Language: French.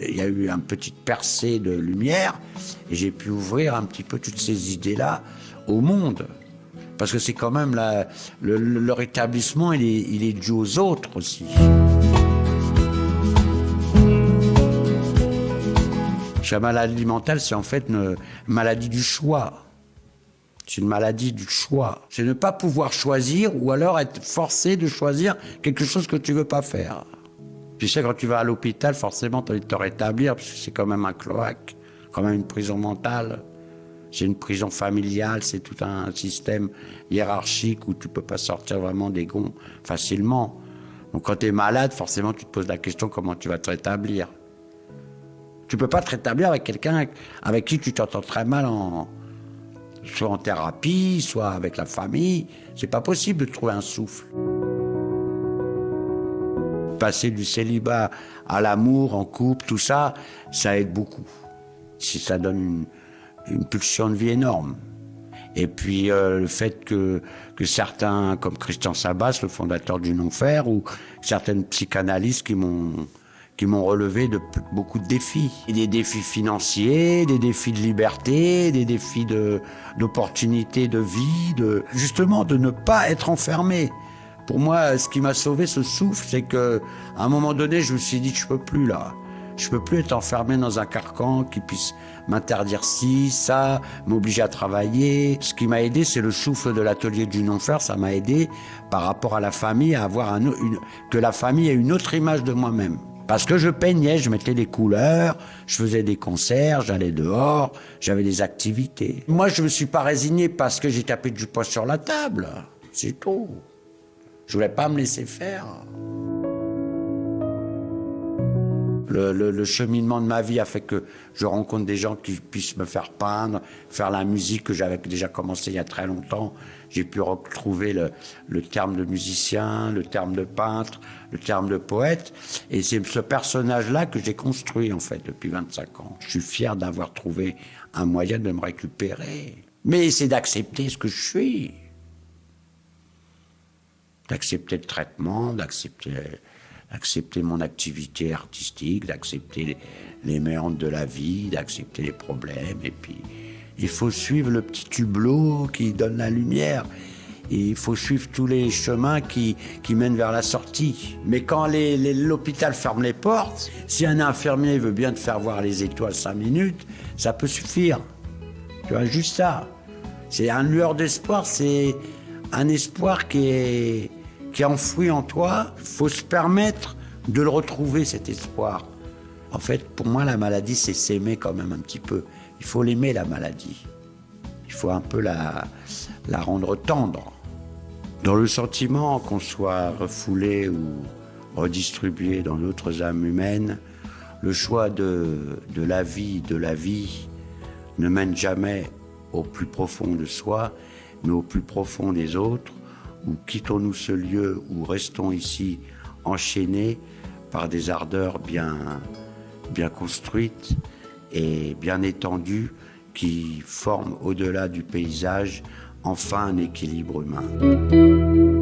Il y a eu une petite percée de lumière et j'ai pu ouvrir un petit peu toutes ces idées-là au monde. Parce que c'est quand même leur établissement, il est dû aux autres aussi. La maladie mentale, c'est en fait une maladie du choix. C'est une maladie du choix. C'est ne pas pouvoir choisir ou alors être forcé de choisir quelque chose que tu ne veux pas faire. Tu sais, quand tu vas à l'hôpital, forcément, tu as envie de te rétablir, parce que c'est quand même un cloaque, quand même une prison mentale. C'est une prison familiale, c'est tout un système hiérarchique où tu ne peux pas sortir vraiment des gonds facilement. Donc quand tu es malade, forcément, tu te poses la question comment tu vas te rétablir. Tu ne peux pas te rétablir avec quelqu'un avec qui tu t'entends très mal, soit en thérapie, soit avec la famille. C'est pas possible de trouver un souffle. Passer du célibat à l'amour, en couple, tout ça, ça aide beaucoup. Si ça donne une pulsion de vie énorme. Et puis le fait que certains, comme Christian Sabas, le fondateur du Non-Faire, ou certaines psychanalystes qui m'ont relevé de beaucoup de défis. Des défis financiers, des défis de liberté, des défis d'opportunités de vie, justement de ne pas être enfermé. Pour moi, ce qui m'a sauvé ce souffle, c'est qu'à un moment donné, je me suis dit, je peux plus là. Je peux plus être enfermé dans un carcan qui puisse m'interdire ci, ça, m'obliger à travailler. Ce qui m'a aidé, c'est le souffle de l'atelier du non-faire. Ça m'a aidé par rapport à la famille, à avoir que la famille ait une autre image de moi-même. Parce que je peignais, je mettais des couleurs, je faisais des concerts, j'allais dehors, j'avais des activités. Moi, je me suis pas résigné parce que j'ai tapé du poing sur la table. C'est tout. Je voulais pas me laisser faire. Le cheminement de ma vie a fait que je rencontre des gens qui puissent me faire peindre, faire la musique que j'avais déjà commencé il y a très longtemps. J'ai pu retrouver le terme de musicien, le terme de peintre, le terme de poète. Et c'est ce personnage-là que j'ai construit, en fait, depuis 25 ans. Je suis fier d'avoir trouvé un moyen de me récupérer. Mais c'est d'accepter ce que je suis. D'accepter le traitement, d'accepter mon activité artistique, d'accepter les méandres de la vie, d'accepter les problèmes. Et puis, il faut suivre le petit hublot qui donne la lumière. Et il faut suivre tous les chemins qui mènent vers la sortie. Mais quand l'hôpital ferme les portes, si un infirmier veut bien te faire voir les étoiles 5 minutes, ça peut suffire. Tu vois, juste ça. C'est une lueur d'espoir, c'est un espoir qui est enfoui en toi. Il faut se permettre de le retrouver, cet espoir. En fait, pour moi, la maladie, c'est s'aimer quand même un petit peu. Il faut l'aimer, la maladie. Il faut un peu la rendre tendre. Dans le sentiment qu'on soit refoulé ou redistribué dans d'autres âmes humaines, le choix de la vie ne mène jamais au plus profond de soi, mais au plus profond des autres, ou quittons-nous ce lieu ou restons ici enchaînés par des ardeurs bien construites et bien étendues qui forment au-delà du paysage enfin un équilibre humain.